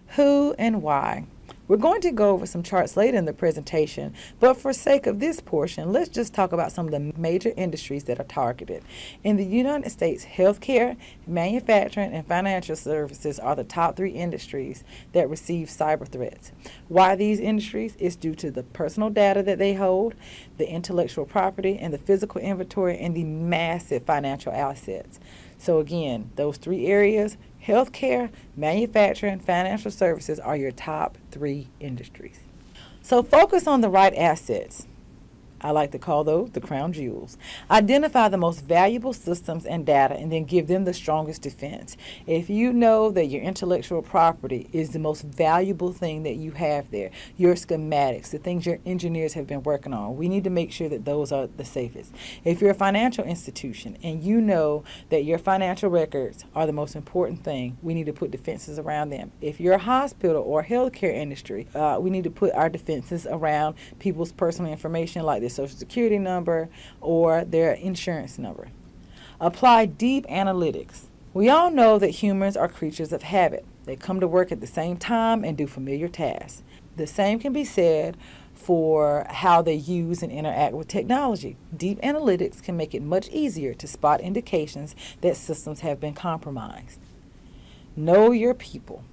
Who and why? We're going to go over some charts later in the presentation, but for sake of this portion, let's just talk about some of the major industries that are targeted. In the United States, healthcare, manufacturing, and financial services are the top three industries that receive cyber threats. Why these industries is due to the personal data that they hold, the intellectual property, and the physical inventory, and the massive financial assets. So again, those three areas, healthcare, manufacturing, financial services, are your top three industries. So focus on the right assets. I like to call those the crown jewels. Identify the most valuable systems and data and then give them the strongest defense. If you know that your intellectual property is the most valuable thing that you have there, your schematics, the things your engineers have been working on, we need to make sure that those are the safest. If you're a financial institution and you know that your financial records are the most important thing, we need to put defenses around them. If you're a hospital or healthcare industry, we need to put our defenses around people's personal information like this Social Security number or their insurance number. Apply deep analytics. We all know that humans are creatures of habit. They come to work at the same time and do familiar tasks. The same can be said for how they use and interact with technology. Deep analytics can make it much easier to spot indications that systems have been compromised. Know your people.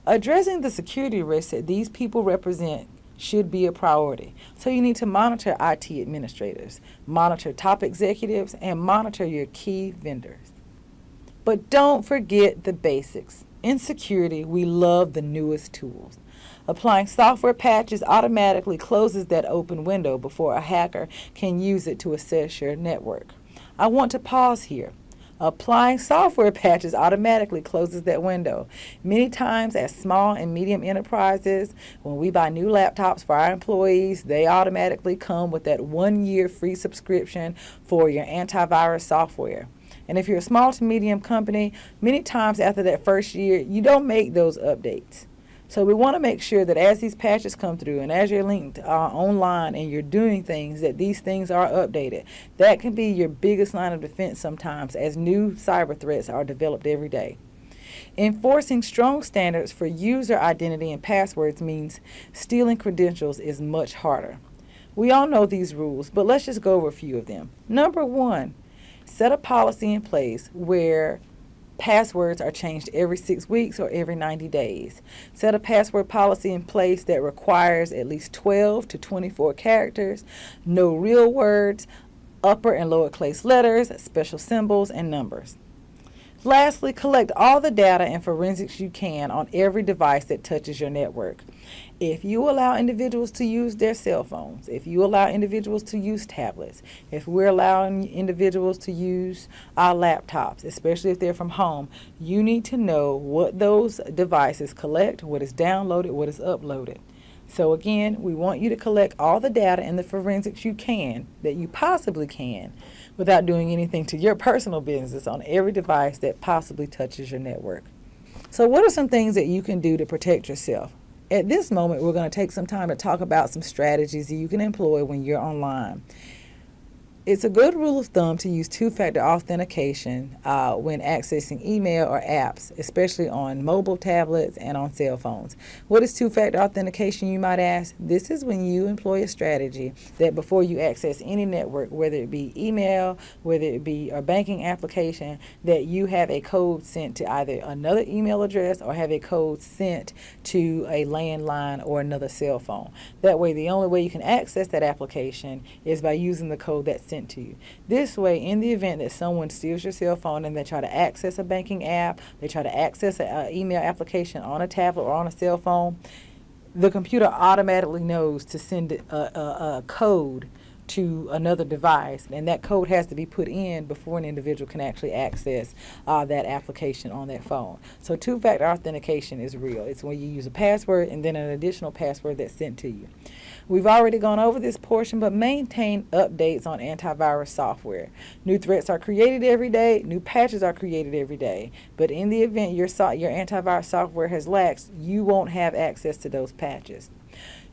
Addressing the security risks that these people represent should be a priority. So you need to monitor IT administrators, monitor top executives, and monitor your key vendors. But don't forget the basics. In security, we love the newest tools. Applying software patches automatically closes that open window before a hacker can use it to assess your network. I want to pause here. Applying software patches automatically closes that window. Many times as small and medium enterprises, when we buy new laptops for our employees, they automatically come with that 1-year free subscription for your antivirus software. And if you're a small to medium company, many times after that first year, you don't make those updates. So we want to make sure that as these patches come through and as you're linked online and you're doing things, that these things are updated. That can be your biggest line of defense sometimes as new cyber threats are developed every day. Enforcing strong standards for user identity and passwords means stealing credentials is much harder. We all know these rules, but let's just go over a few of them. Number 1, set a policy in place where passwords are changed every 6 weeks or every 90 days. Set a password policy in place that requires at least 12 to 24 characters, no real words, upper and lower case letters, special symbols, and numbers. Lastly, collect all the data and forensics you can on every device that touches your network. If you allow individuals to use their cell phones, if you allow individuals to use tablets, if we're allowing individuals to use our laptops, especially if they're from home, you need to know what those devices collect, what is downloaded, what is uploaded. So again, we want you to collect all the data and the forensics you can, that you possibly can, without doing anything to your personal business on every device that possibly touches your network. So what are some things that you can do to protect yourself? At this moment, we're going to take some time to talk about some strategies that you can employ when you're online. It's a good rule of thumb to use two-factor authentication when accessing email or apps, especially on mobile tablets and on cell phones. What is two-factor authentication, you might ask? This is when you employ a strategy that before you access any network, whether it be email, whether it be a banking application, that you have a code sent to either another email address or have a code sent to a landline or another cell phone. That way, the only way you can access that application is by using the code that's sent to you. This way, in the event that someone steals your cell phone and they try to access a banking app, they try to access an email application on a tablet or on a cell phone, the computer automatically knows to send a code to another device, and that code has to be put in before an individual can actually access that application on that phone. So two-factor authentication is real. It's when you use a password and then an additional password that's sent to you. We've already gone over this portion, but maintain updates on antivirus software. New threats are created every day, new patches are created every day, but in the event your antivirus software has laxed, you won't have access to those patches.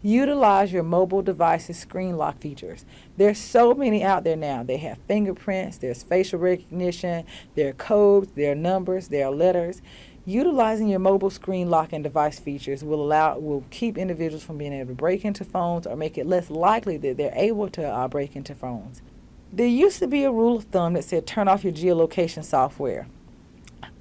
Utilize your mobile device's screen lock features. There's so many out there now. They have fingerprints, there's facial recognition, there are codes, there are numbers, there are letters. Utilizing your mobile screen lock and device features will keep individuals from being able to break into phones or make it less likely that they're able to break into phones. There used to be a rule of thumb that said turn off your geolocation software.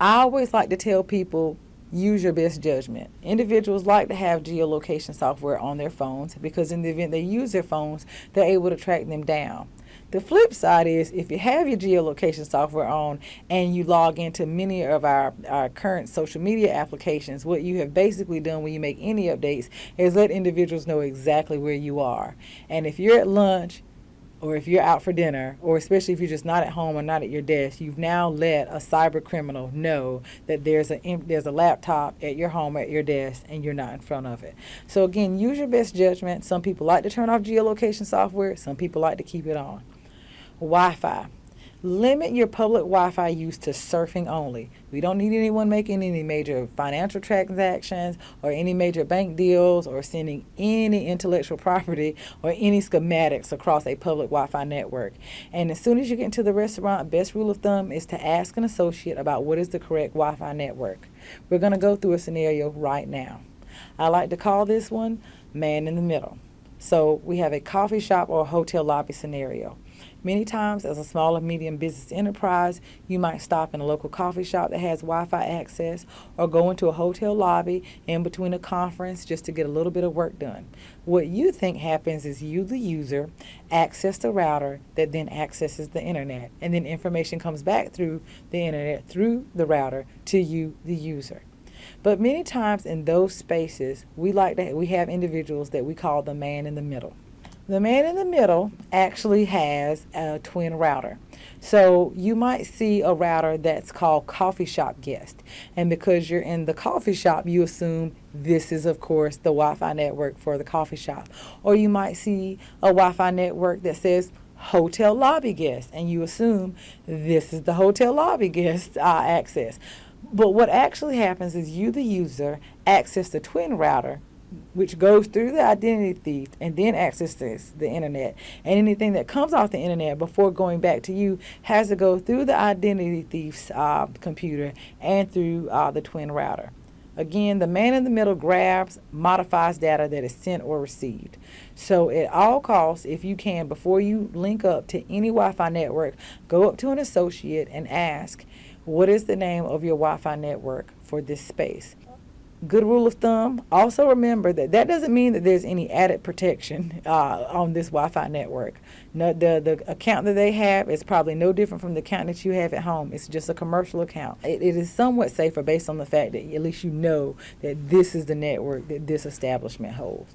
I always like to tell people, use your best judgment. Individuals like to have geolocation software on their phones because in the event they use their phones, they're able to track them down. The flip side is if you have your geolocation software on and you log into many of our current social media applications, what you have basically done when you make any updates is let individuals know exactly where you are. And if you're at lunch, or if you're out for dinner, or especially if you're just not at home or not at your desk, you've now let a cyber criminal know that there's a laptop at your home at your desk and you're not in front of it. So again, use your best judgment. Some people like to turn off geolocation software. Some people like to keep it on. Wi-Fi. Limit your public Wi-Fi use to surfing only. We don't need anyone making any major financial transactions or any major bank deals or sending any intellectual property or any schematics across a public Wi-Fi network. And as soon as you get into the restaurant, best rule of thumb is to ask an associate about what is the correct Wi-Fi network. We're going to go through a scenario right now. I like to call this one man in the middle. So we have a coffee shop or a hotel lobby scenario. Many times, as a small or medium business enterprise, you might stop in a local coffee shop that has Wi-Fi access or go into a hotel lobby in between a conference just to get a little bit of work done. What you think happens is you, the user, access the router that then accesses the internet, and then information comes back through the internet, through the router, to you, the user. But many times in those spaces, we have individuals that we call the man in the middle. The man in the middle actually has a twin router. So you might see a router that's called coffee shop guest. And because you're in the coffee shop, you assume this is, of course, the Wi-Fi network for the coffee shop. Or you might see a Wi-Fi network that says hotel lobby guest, and you assume this is the hotel lobby guest access. But what actually happens is you, the user, access the twin router, which goes through the identity thief and then accesses the internet. And anything that comes off the internet before going back to you has to go through the identity thief's computer and through the twin router. Again, the man in the middle grabs, modifies data that is sent or received. So at all costs, if you can, before you link up to any Wi-Fi network, go up to an associate and ask, what is the name of your Wi-Fi network for this space? Good rule of thumb. Also remember that doesn't mean that there's any added protection on this Wi-Fi network. No, the account that they have is probably no different from the account that you have at home. It's just a commercial account. It is somewhat safer based on the fact that at least you know that this is the network that this establishment holds.